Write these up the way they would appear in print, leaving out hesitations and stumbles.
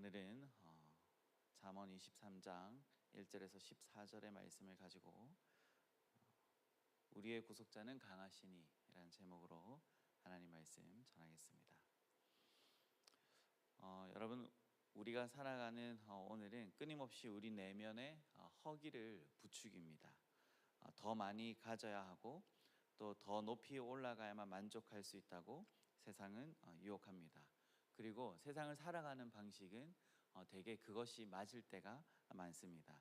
오늘은 잠언 23장 1절에서 14절의 말씀을 가지고 우리의 구속자는 강하시니 라는 제목으로 하나님 말씀 전하겠습니다. 여러분, 우리가 살아가는 오늘은 끊임없이 우리 내면에 허기를 부추깁니다. 더 많이 가져야 하고 또 더 높이 올라가야만 만족할 수 있다고 세상은 유혹합니다. 그리고 세상을 살아가는 방식은 대개 그것이 맞을 때가 많습니다.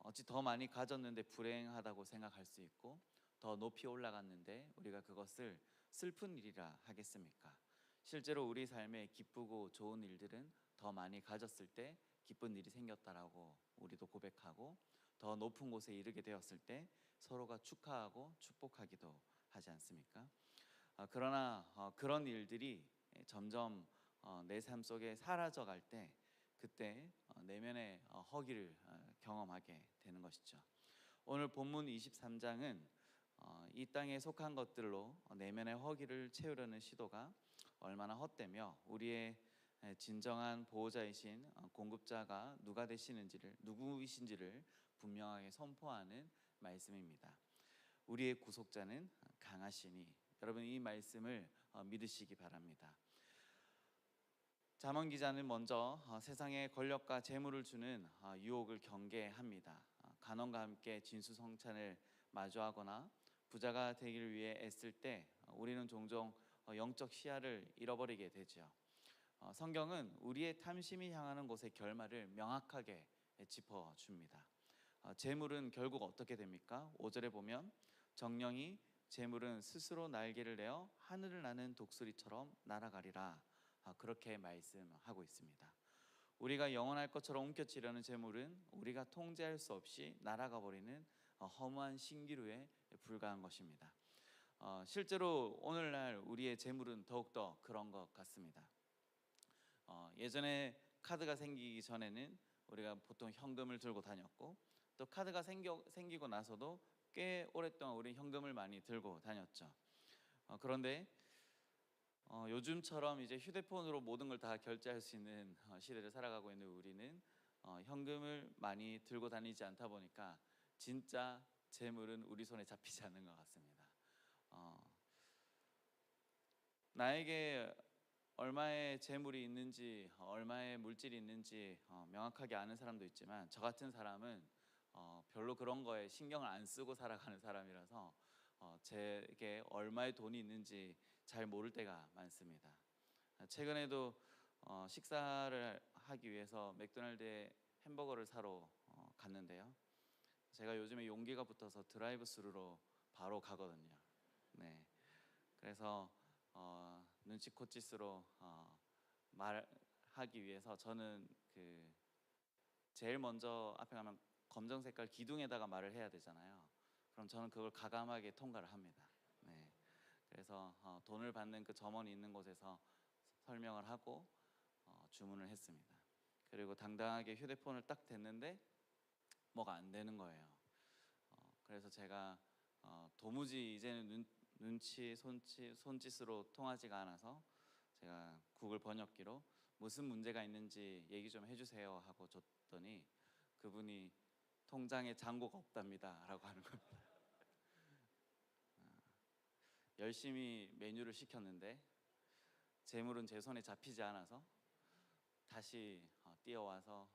어찌 더 많이 가졌는데 불행하다고 생각할 수 있고, 더 높이 올라갔는데 우리가 그것을 슬픈 일이라 하겠습니까? 실제로 우리 삶에 기쁘고 좋은 일들은 더 많이 가졌을 때 기쁜 일이 생겼다라고 우리도 고백하고, 더 높은 곳에 이르게 되었을 때 서로가 축하하고 축복하기도 하지 않습니까? 그러나 그런 일들이 점점 내 삶 속에 사라져 갈 때, 그때 내면의 허기를 경험하게 되는 것이죠. 오늘 본문 23장은 이 땅에 속한 것들로 내면의 허기를 채우려는 시도가 얼마나 헛되며 우리의 진정한 보호자이신 공급자가 누구이신지를 분명하게 선포하는 말씀입니다. 우리의 구속자는 강하시니, 여러분 이 말씀을 믿으시기 바랍니다. 잠언 기자는 먼저 세상에 권력과 재물을 주는 유혹을 경계합니다. 간언과 함께 진수성찬을 마주하거나 부자가 되기를 위해 애쓸 때 우리는 종종 영적 시야를 잃어버리게 되죠. 성경은 우리의 탐심이 향하는 곳의 결말을 명확하게 짚어줍니다. 재물은 결국 어떻게 됩니까? 5절에 보면 정령이 재물은 스스로 날개를 내어 하늘을 나는 독수리처럼 날아가리라, 그렇게 말씀하고 있습니다. 우리가 영원할 것처럼 움켜쥐려는 재물은 우리가 통제할 수 없이 날아가 버리는 허무한 신기루에 불과한 것입니다. 실제로 오늘날 우리의 재물은 더욱더 그런 것 같습니다. 예전에 카드가 생기기 전에는 우리가 보통 현금을 들고 다녔고, 또 카드가 생기고 나서도 꽤 오랫동안 우리는 현금을 많이 들고 다녔죠. 그런데 요즘처럼 이제 휴대폰으로 모든 걸 다 결제할 수 있는 시대를 살아가고 있는 우리는 현금을 많이 들고 다니지 않다 보니까 진짜 재물은 우리 손에 잡히지 않는 것 같습니다. 나에게 얼마의 재물이 있는지, 얼마의 물질이 있는지 명확하게 아는 사람도 있지만, 저 같은 사람은 별로 그런 거에 신경을 안 쓰고 살아가는 사람이라서 제게 얼마의 돈이 있는지 잘 모를 때가 많습니다. 최근에도 식사를 하기 위해서 맥도날드에 햄버거를 사러 갔는데요. 제가 요즘에 용기가 붙어서 드라이브 스루로 바로 가거든요. 네, 그래서 눈치코치스로 말하기 위해서 저는 제일 먼저 앞에 가면 검정 색깔 기둥에다가 말을 해야 되잖아요. 그럼 저는 그걸 가감하게 통과를 합니다. 네, 그래서 돈을 받는 그 점원이 있는 곳에서 설명을 하고 주문을 했습니다. 그리고 당당하게 휴대폰을 딱 댔는데 뭐가 안 되는 거예요. 그래서 제가 도무지 이제는 손짓으로 통하지가 않아서 제가 구글 번역기로 무슨 문제가 있는지 얘기 좀 해주세요 하고 줬더니 그분이 통장에 잔고가 없답니다 라고 하는 겁니다. 열심히 메뉴를 시켰는데 재물은 제 손에 잡히지 않아서 다시 뛰어와서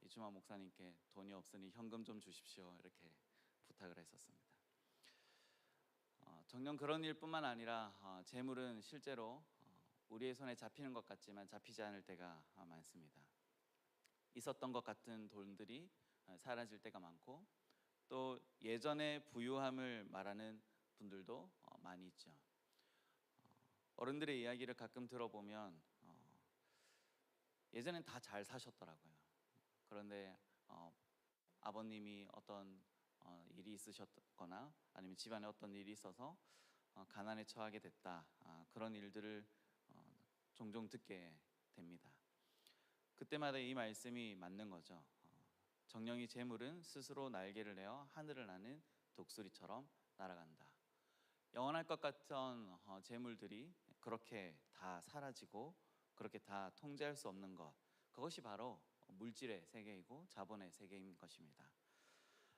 이주만 목사님께 돈이 없으니 현금 좀 주십시오 이렇게 부탁을 했었습니다. 정녕 그런 일뿐만 아니라 재물은 실제로 우리의 손에 잡히는 것 같지만 잡히지 않을 때가 많습니다. 있었던 것 같은 돈들이 사라질 때가 많고, 또 예전의 부유함을 말하는 분들도 많이 있죠. 어른들의 이야기를 가끔 들어보면 예전엔 다 잘 사셨더라고요. 그런데 아버님이 어떤 일이 있으셨거나 아니면 집안에 어떤 일이 있어서 가난에 처하게 됐다, 그런 일들을 종종 듣게 됩니다. 그때마다 이 말씀이 맞는 거죠. 정령이 재물은 스스로 날개를 내어 하늘을 나는 독수리처럼 날아간다. 영원할 것 같은 재물들이 그렇게 다 사라지고 그렇게 다 통제할 수 없는 것, 그것이 바로 물질의 세계이고 자본의 세계인 것입니다.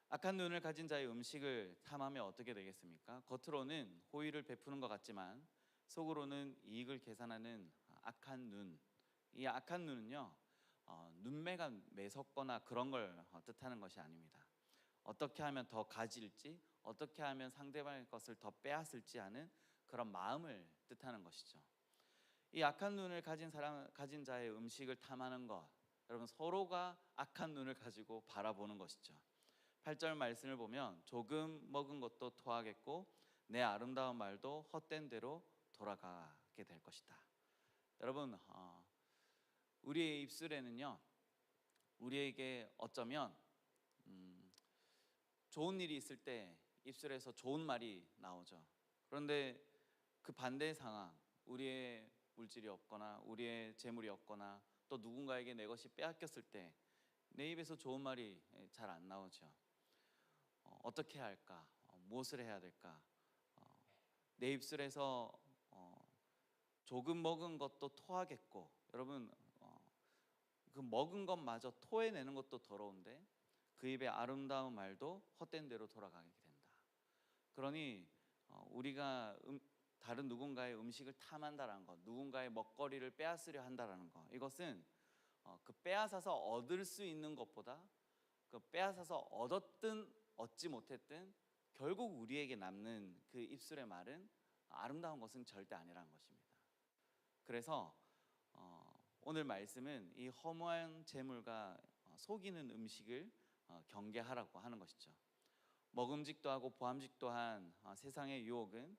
악한 눈을 가진 자의 음식을 탐하면 어떻게 되겠습니까? 겉으로는 호의를 베푸는 것 같지만 속으로는 이익을 계산하는 악한 눈. 이 악한 눈은요, 눈매가 매섭거나 그런 걸 뜻하는 것이 아닙니다. 어떻게 하면 더 가질지, 어떻게 하면 상대방의 것을 더 빼앗을지 하는 그런 마음을 뜻하는 것이죠. 이 악한 눈을 가진 자의 음식을 탐하는 것, 여러분 서로가 악한 눈을 가지고 바라보는 것이죠. 8절 말씀을 보면 조금 먹은 것도 토하겠고 내 아름다운 말도 헛된 대로 돌아가게 될 것이다. 여러분, 우리의 입술에는요, 우리에게 어쩌면 좋은 일이 있을 때 입술에서 좋은 말이 나오죠. 그런데 그 반대의 상황, 우리의 물질이 없거나 우리의 재물이 없거나 또 누군가에게 내 것이 빼앗겼을 때 내 입에서 좋은 말이 잘 안 나오죠. 어떻게 해야 할까? 무엇을 해야 될까? 내 입술에서 조금 먹은 것도 토하겠고, 여러분 그 먹은 것마저 토해내는 것도 더러운데 그 입의 아름다운 말도 헛된 대로 돌아가게 된다. 그러니 우리가 다른 누군가의 음식을 탐한다는 것, 누군가의 먹거리를 빼앗으려 한다는 것, 이것은 그 빼앗아서 얻을 수 있는 것보다 그 빼앗아서 얻었든 얻지 못했든 결국 우리에게 남는 그 입술의 말은 아름다운 것은 절대 아니라는 것입니다. 그래서 오늘 말씀은 이 허무한 재물과 속이는 음식을 경계하라고 하는 것이죠. 먹음직도 하고 보암직도 한 세상의 유혹은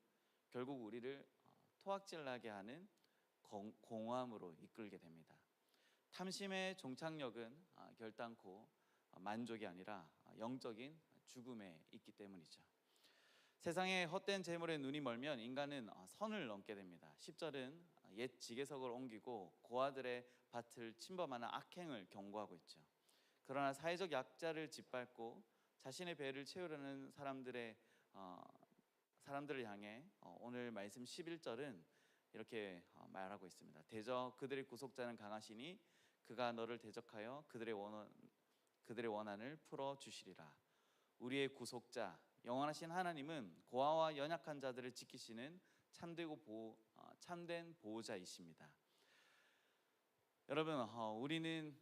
결국 우리를 토악질나게 하는 공허함으로 이끌게 됩니다. 탐심의 종착역은 결단코 만족이 아니라 영적인 죽음에 있기 때문이죠. 세상의 헛된 재물에 눈이 멀면 인간은 선을 넘게 됩니다. 10절은 옛 지게석을 옮기고 고아들의 밭을 침범하는 악행을 경고하고 있죠. 그러나 사회적 약자를 짓밟고 자신의 배를 채우려는 사람들을 향해 오늘 말씀 11절은 이렇게 말하고 있습니다. 대저 그들의 구속자는 강하시니 그가 너를 대적하여 그들의 원한을 풀어 주시리라. 우리의 구속자 영원하신 하나님은 고아와 연약한 자들을 지키시는 참된 보호자이십니다. 여러분, 우리는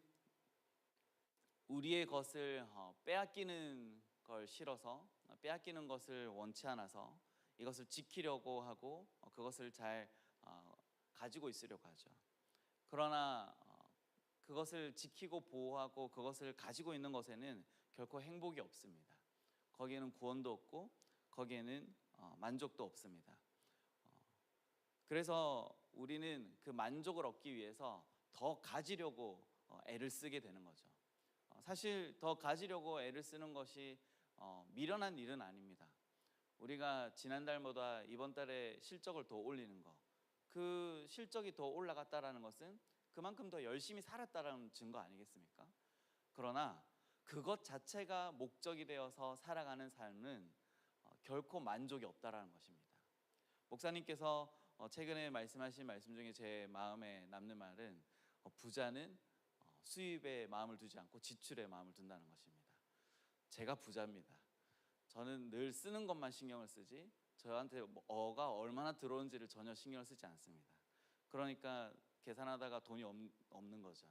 우리의 것을 빼앗기는 걸 싫어서, 빼앗기는 것을 원치 않아서 이것을 지키려고 하고 그것을 잘 가지고 있으려고 하죠. 그러나 그것을 지키고 보호하고 그것을 가지고 있는 것에는 결코 행복이 없습니다. 거기에는 구원도 없고 거기에는 만족도 없습니다. 그래서 우리는 그 만족을 얻기 위해서 더 가지려고 애를 쓰게 되는 거죠. 사실 더 가지려고 애를 쓰는 것이 미련한 일은 아닙니다. 우리가 지난달보다 이번 달에 실적을 더 올리는 거, 그 실적이 더 올라갔다라는 것은 그만큼 더 열심히 살았다라는 증거 아니겠습니까? 그러나 그것 자체가 목적이 되어서 살아가는 삶은 결코 만족이 없다라는 것입니다. 목사님께서 최근에 말씀하신 말씀 중에 제 마음에 남는 말은 부자는 수입에 마음을 두지 않고 지출에 마음을 둔다는 것입니다. 제가 부자입니다. 저는 늘 쓰는 것만 신경을 쓰지 저한테 어가 얼마나 들어오는지를 전혀 신경을 쓰지 않습니다. 그러니까 계산하다가 돈이 없는 거죠.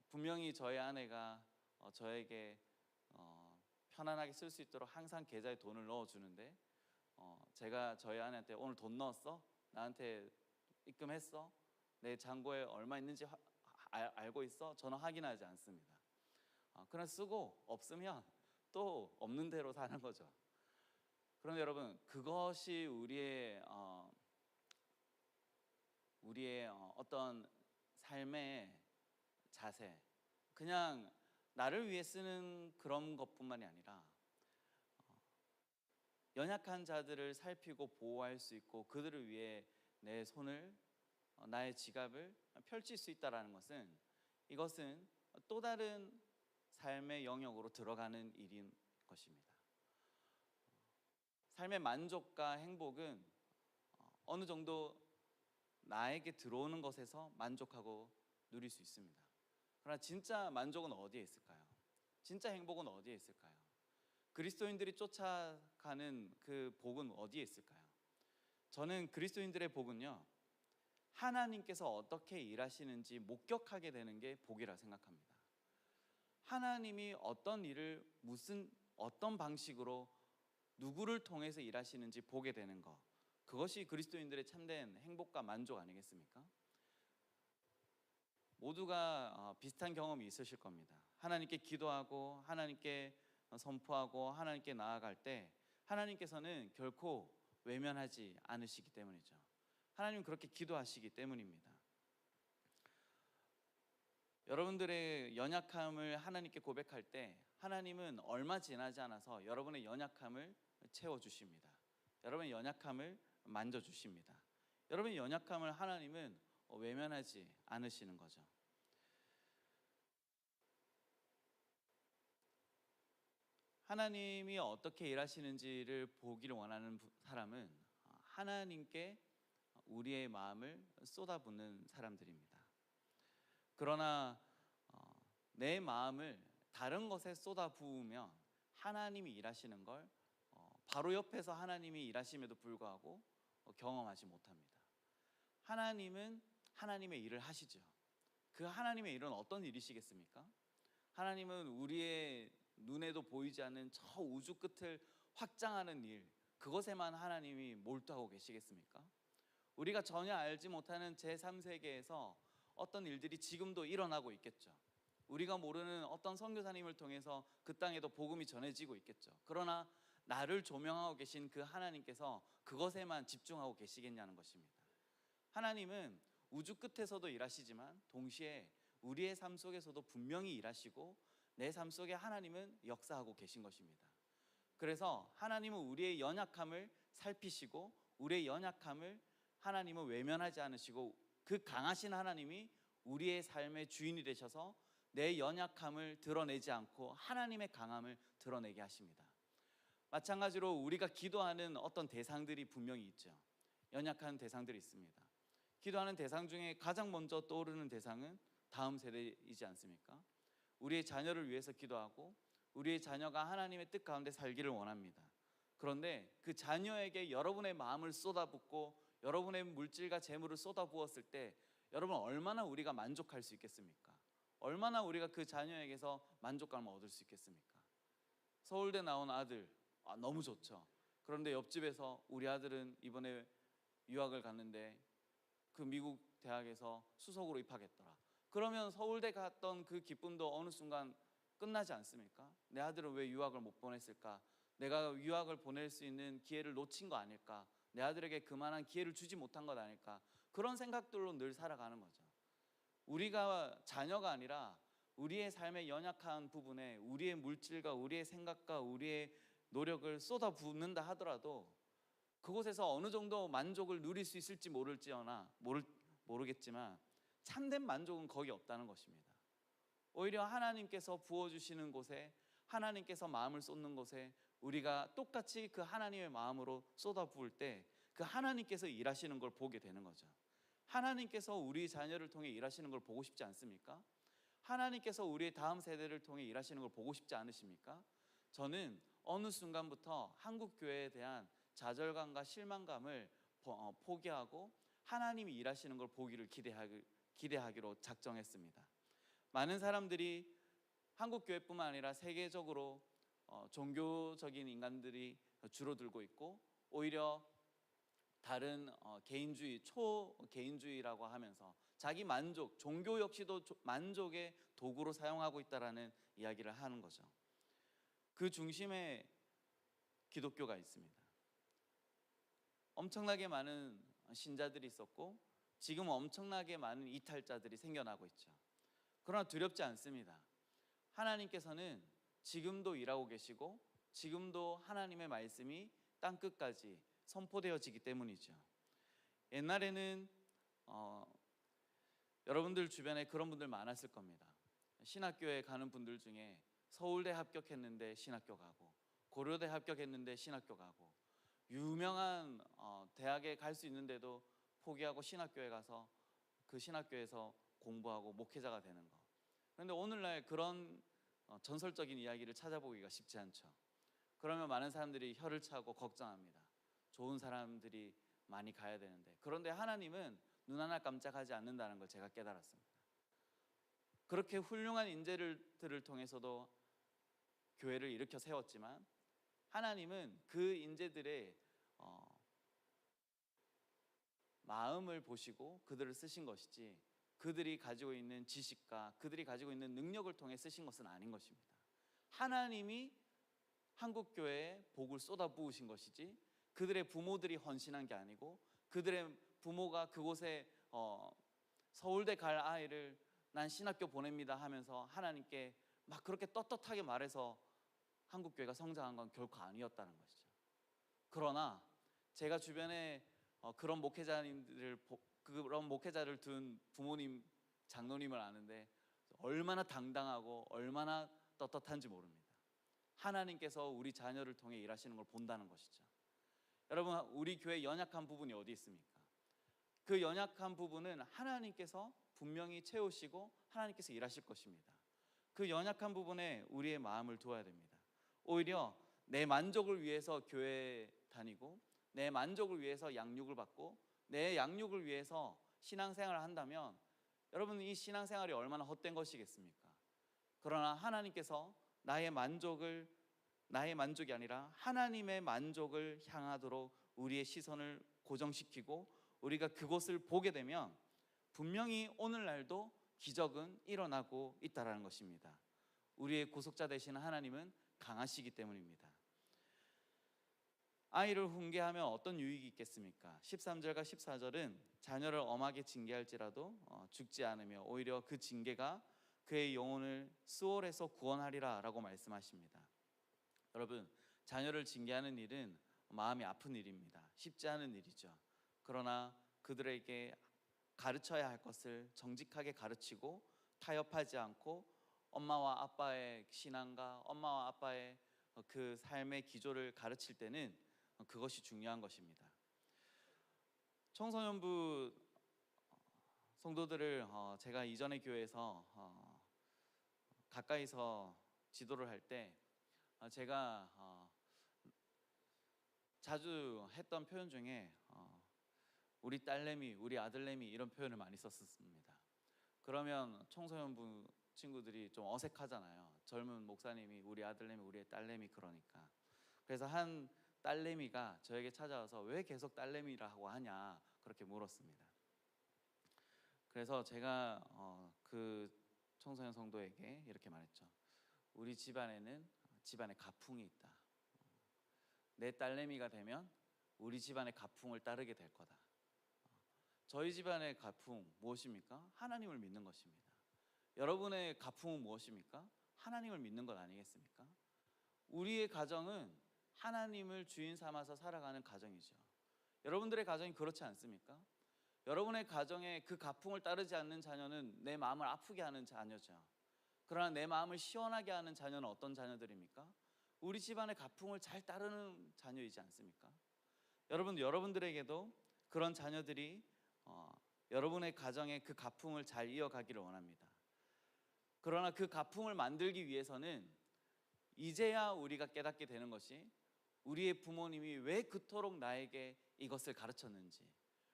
분명히 저희 아내가 저에게 편안하게 쓸 수 있도록 항상 계좌에 돈을 넣어주는데 제가 저희 아내한테 오늘 돈 넣었어? 나한테 입금했어? 내 잔고에 얼마 있는지 알고 있어? 저는 확인하지 않습니다. 그냥 쓰고 없으면 또 없는 대로 사는 거죠. 그런데 여러분, 그것이 우리의 어떤 삶의 자세, 그냥 나를 위해 쓰는 그런 것뿐만이 아니라 연약한 자들을 살피고 보호할 수 있고 그들을 위해 내 손을, 나의 지갑을 펼칠 수 있다는 것은, 이것은 또 다른 삶의 영역으로 들어가는 일인 것입니다. 삶의 만족과 행복은 어느 정도 나에게 들어오는 것에서 만족하고 누릴 수 있습니다. 그러나 진짜 만족은 어디에 있을까요? 진짜 행복은 어디에 있을까요? 그리스도인들이 쫓아가는 그 복은 어디에 있을까요? 저는 그리스도인들의 복은요, 하나님께서 어떻게 일하시는지 목격하게 되는 게 복이라 생각합니다. 하나님이 어떤 일을 어떤 방식으로 누구를 통해서 일하시는지 보게 되는 것, 그것이 그리스도인들의 참된 행복과 만족 아니겠습니까? 모두가 비슷한 경험이 있으실 겁니다. 하나님께 기도하고 하나님께 선포하고 하나님께 나아갈 때 하나님께서는 결코 외면하지 않으시기 때문이죠. 하나님은 그렇게 기도하시기 때문입니다. 여러분들의 연약함을 하나님께 고백할 때 하나님은 얼마 지나지 않아서 여러분의 연약함을 채워주십니다. 여러분의 연약함을 만져주십니다. 여러분의 연약함을 하나님은 외면하지 않으시는 거죠. 하나님이 어떻게 일하시는지를 보기를 원하는 사람은 하나님께 우리의 마음을 쏟아붓는 사람들입니다. 그러나 내 마음을 다른 것에 쏟아부으면 하나님이 일하시는 걸 바로 옆에서 하나님이 일하심에도 불구하고 경험하지 못합니다. 하나님은 하나님의 일을 하시죠. 그 하나님의 일은 어떤 일이시겠습니까? 하나님은 우리의 눈에도 보이지 않는 저 우주 끝을 확장하는 일, 그것에만 하나님이 몰두하고 계시겠습니까? 우리가 전혀 알지 못하는 제3세계에서 어떤 일들이 지금도 일어나고 있겠죠. 우리가 모르는 어떤 선교사님을 통해서 그 땅에도 복음이 전해지고 있겠죠. 그러나 나를 조명하고 계신 그 하나님께서 그것에만 집중하고 계시겠냐는 것입니다. 하나님은 우주 끝에서도 일하시지만 동시에 우리의 삶 속에서도 분명히 일하시고 내 삶 속에 하나님은 역사하고 계신 것입니다. 그래서 하나님은 우리의 연약함을 살피시고 우리의 연약함을 하나님은 외면하지 않으시고 그 강하신 하나님이 우리의 삶의 주인이 되셔서 내 연약함을 드러내지 않고 하나님의 강함을 드러내게 하십니다. 마찬가지로 우리가 기도하는 어떤 대상들이 분명히 있죠. 연약한 대상들이 있습니다. 기도하는 대상 중에 가장 먼저 떠오르는 대상은 다음 세대이지 않습니까? 우리의 자녀를 위해서 기도하고 우리의 자녀가 하나님의 뜻 가운데 살기를 원합니다. 그런데 그 자녀에게 여러분의 마음을 쏟아붓고 여러분의 물질과 재물을 쏟아부었을 때 여러분 얼마나 우리가 만족할 수 있겠습니까? 얼마나 우리가 그 자녀에게서 만족감을 얻을 수 있겠습니까? 서울대 나온 아들, 너무 좋죠. 그런데 옆집에서 우리 아들은 이번에 유학을 갔는데 그 미국 대학에서 수석으로 입학했더라. 그러면 서울대 갔던 그 기쁨도 어느 순간 끝나지 않습니까? 내 아들은 왜 유학을 못 보냈을까? 내가 유학을 보낼 수 있는 기회를 놓친 거 아닐까? 내 아들에게 그만한 기회를 주지 못한 것 아닐까? 그런 생각들로 늘 살아가는 거죠. 우리가 자녀가 아니라 우리의 삶의 연약한 부분에 우리의 물질과 우리의 생각과 우리의 노력을 쏟아붓는다 하더라도 그곳에서 어느 정도 만족을 누릴 수 있을지 모르겠지만 참된 만족은 거기 없다는 것입니다. 오히려 하나님께서 부어주시는 곳에, 하나님께서 마음을 쏟는 곳에 우리가 똑같이 그 하나님의 마음으로 쏟아부을 때 그 하나님께서 일하시는 걸 보게 되는 거죠. 하나님께서 우리 자녀를 통해 일하시는 걸 보고 싶지 않습니까? 하나님께서 우리의 다음 세대를 통해 일하시는 걸 보고 싶지 않으십니까? 저는 어느 순간부터 한국 교회에 대한 좌절감과 실망감을 포기하고 하나님이 일하시는 걸 보기를 기대하기로 작정했습니다. 많은 사람들이 한국 교회뿐만 아니라 세계적으로 종교적인 인간들이 줄어들고 있고 오히려 다른 개인주의, 초개인주의라고 하면서 자기 만족, 종교 역시도 만족의 도구로 사용하고 있다라는 이야기를 하는 거죠. 그 중심에 기독교가 있습니다. 엄청나게 많은 신자들이 있었고 지금 엄청나게 많은 이탈자들이 생겨나고 있죠. 그러나 두렵지 않습니다. 하나님께서는 지금도 일하고 계시고 지금도 하나님의 말씀이 땅끝까지 선포되어지기 때문이죠. 옛날에는 여러분들 주변에 그런 분들 많았을 겁니다. 신학교에 가는 분들 중에 서울대 합격했는데 신학교 가고 고려대 합격했는데 신학교 가고 유명한 대학에 갈 수 있는데도 포기하고 신학교에 가서 그 신학교에서 공부하고 목회자가 되는 거. 그런데 오늘날 그런 전설적인 이야기를 찾아보기가 쉽지 않죠. 그러면 많은 사람들이 혀를 차고 걱정합니다. 좋은 사람들이 많이 가야 되는데. 그런데 하나님은 눈 하나 깜짝하지 않는다는 걸 제가 깨달았습니다. 그렇게 훌륭한 인재들을 통해서도 교회를 일으켜 세웠지만 하나님은 그 인재들의 마음을 보시고 그들을 쓰신 것이지, 그들이 가지고 있는 지식과 그들이 가지고 있는 능력을 통해 쓰신 것은 아닌 것입니다. 하나님이 한국교회에 복을 쏟아부으신 것이지, 그들의 부모들이 헌신한 게 아니고, 그들의 부모가 그곳에 서울대 갈 아이를 난 신학교 보냅니다 하면서 하나님께 막 그렇게 떳떳하게 말해서 한국교회가 성장한 건 결코 아니었다는 것이죠. 그러나 제가 주변에 그런 목회자를 둔 부모님, 장로님을 아는데 얼마나 당당하고 얼마나 떳떳한지 모릅니다. 하나님께서 우리 자녀를 통해 일하시는 걸 본다는 것이죠. 여러분, 우리 교회 연약한 부분이 어디 있습니까? 그 연약한 부분은 하나님께서 분명히 채우시고 하나님께서 일하실 것입니다. 그 연약한 부분에 우리의 마음을 두어야 됩니다. 오히려 내 만족을 위해서 교회에 다니고, 내 만족을 위해서 양육을 받고, 내 양육을 위해서 신앙생활을 한다면 여러분, 이 신앙생활이 얼마나 헛된 것이겠습니까? 그러나 하나님께서 나의 만족이 아니라 하나님의 만족을 향하도록 우리의 시선을 고정시키고 우리가 그곳을 보게 되면 분명히 오늘날도 기적은 일어나고 있다는 것입니다. 우리의 구속자 되시는 하나님은 강하시기 때문입니다. 아이를 훈계하면 어떤 유익이 있겠습니까? 13절과 14절은 자녀를 엄하게 징계할지라도 죽지 않으며 오히려 그 징계가 그의 영혼을 수월에서 구원하리라 라고 말씀하십니다. 여러분, 자녀를 징계하는 일은 마음이 아픈 일입니다. 쉽지 않은 일이죠. 그러나 그들에게 가르쳐야 할 것을 정직하게 가르치고 타협하지 않고 엄마와 아빠의 신앙과 엄마와 아빠의 그 삶의 기조를 가르칠 때는 그것이 중요한 것입니다. 청소년부 성도들을 제가 이전의 교회에서 가까이서 지도를 할 때 제가 자주 했던 표현 중에 우리 딸내미, 우리 아들내미 이런 표현을 많이 썼습니다. 그러면 청소년부 친구들이 좀 어색하잖아요. 젊은 목사님이 우리 아들내미, 우리 딸내미 그러니까. 그래서 한 딸내미가 저에게 찾아와서 왜 계속 딸내미라고 하냐 그렇게 물었습니다. 그래서 제가 그 청소년 성도에게 이렇게 말했죠. 우리 집안에는 집안에 가풍이 있다. 내 딸내미가 되면 우리 집안의 가풍을 따르게 될 거다. 저희 집안의 가풍 무엇입니까? 하나님을 믿는 것입니다. 여러분의 가풍은 무엇입니까? 하나님을 믿는 것 아니겠습니까? 우리의 가정은 하나님을 주인 삼아서 살아가는 가정이죠. 여러분들의 가정이 그렇지 않습니까? 여러분의 가정에 그 가풍을 따르지 않는 자녀는 내 마음을 아프게 하는 자녀죠. 그러나 내 마음을 시원하게 하는 자녀는 어떤 자녀들입니까? 우리 집안의 가풍을 잘 따르는 자녀이지 않습니까? 여러분들에게도 그런 자녀들이 여러분의 가정에 그 가풍을 잘 이어가기를 원합니다. 그러나 그 가풍을 만들기 위해서는 이제야 우리가 깨닫게 되는 것이 우리의 부모님이 왜 그토록 나에게 이것을 가르쳤는지,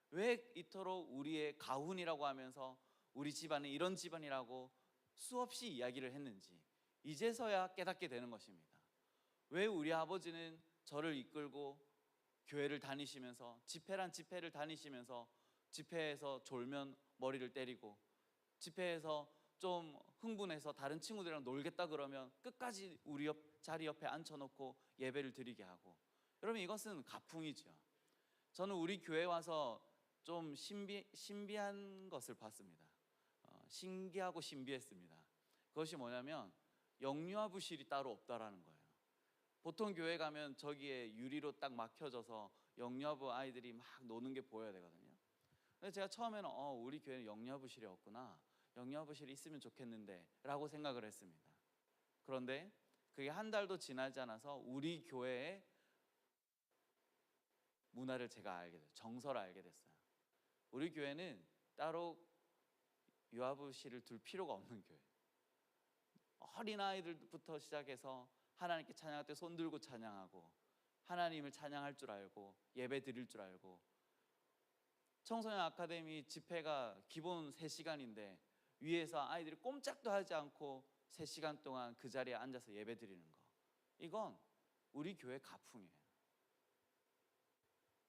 왜 이토록 우리의 가훈이라고 하면서 우리 집안은 이런 집안이라고 수없이 이야기를 했는지 이제서야 깨닫게 되는 것입니다. 왜 우리 아버지는 저를 이끌고 교회를 다니시면서 집회란 집회를 다니시면서 집회에서 졸면 머리를 때리고 집회에서 좀 흥분해서 다른 친구들이랑 놀겠다 그러면 끝까지 우리 자리 옆에 앉혀놓고 예배를 드리게 하고. 여러분, 이것은 가풍이죠. 저는 우리 교회 와서 좀 신비한 것을 봤습니다. 신기하고 신비했습니다. 그것이 뭐냐면 영유아부실이 따로 없다라는 거예요. 보통 교회 가면 저기에 유리로 딱 막혀져서 영유아부 아이들이 막 노는 게 보여야 되거든요. 근데 제가 처음에는 우리 교회는 영유아부실이 없구나, 영유아부실이 있으면 좋겠는데 라고 생각을 했습니다. 그런데 그게 한 달도 지나지 않아서 우리 교회의 문화를 제가 알게 됐어요. 정서를 알게 됐어요. 우리 교회는 따로 유아부실을 둘 필요가 없는 교회. 어린아이들부터 시작해서 하나님께 찬양할 때 손 들고 찬양하고 하나님을 찬양할 줄 알고 예배 드릴 줄 알고, 청소년 아카데미 집회가 기본 3시간인데 위에서 아이들이 꼼짝도 하지 않고 3시간 동안 그 자리에 앉아서 예배 드리는 거, 이건 우리 교회 가풍이에요.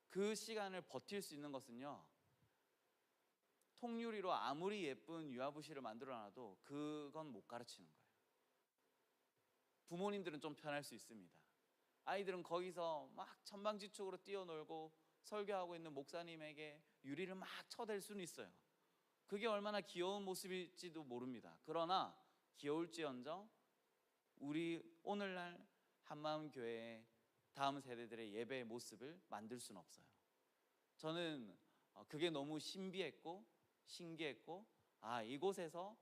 그 시간을 버틸 수 있는 것은요, 통유리로 아무리 예쁜 유아부시를 만들어놔도 그건 못 가르치는 거예요. 부모님들은 좀 편할 수 있습니다. 아이들은 거기서 막 천방지축으로 뛰어놀고 설교하고 있는 목사님에게 유리를 막 쳐댈 수는 있어요. 그게 얼마나 귀여운 모습일지도 모릅니다. 그러나 귀여울지언정 우리 오늘날 한마음교회의 다음 세대들의 예배의 모습을 만들 수는 없어요. 저는 그게 너무 신비했고 신기했고, 이곳에서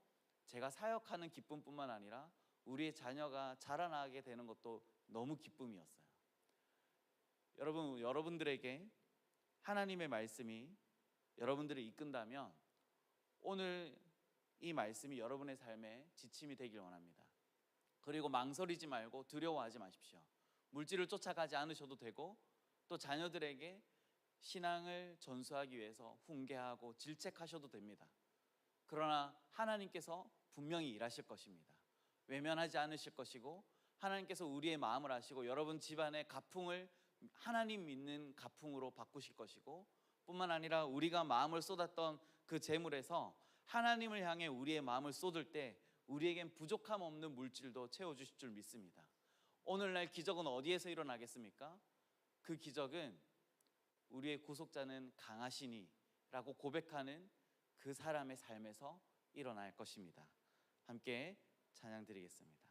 제가 사역하는 기쁨뿐만 아니라 우리의 자녀가 자라나게 되는 것도 너무 기쁨이었어요. 여러분들에게 하나님의 말씀이 여러분들을 이끈다면 오늘 이 말씀이 여러분의 삶에 지침이 되길 원합니다. 그리고 망설이지 말고 두려워하지 마십시오. 물질을 쫓아가지 않으셔도 되고, 또 자녀들에게 신앙을 전수하기 위해서 훈계하고 질책하셔도 됩니다. 그러나 하나님께서 분명히 일하실 것입니다. 외면하지 않으실 것이고, 하나님께서 우리의 마음을 아시고 여러분 집안의 가풍을 하나님 믿는 가풍으로 바꾸실 것이고, 뿐만 아니라 우리가 마음을 쏟았던 그 재물에서 하나님을 향해 우리의 마음을 쏟을 때 우리에겐 부족함 없는 물질도 채워주실 줄 믿습니다. 오늘날 기적은 어디에서 일어나겠습니까? 그 기적은 우리의 구속자는 강하시니 라고 고백하는 그 사람의 삶에서 일어날 것입니다. 함께 찬양 드리겠습니다.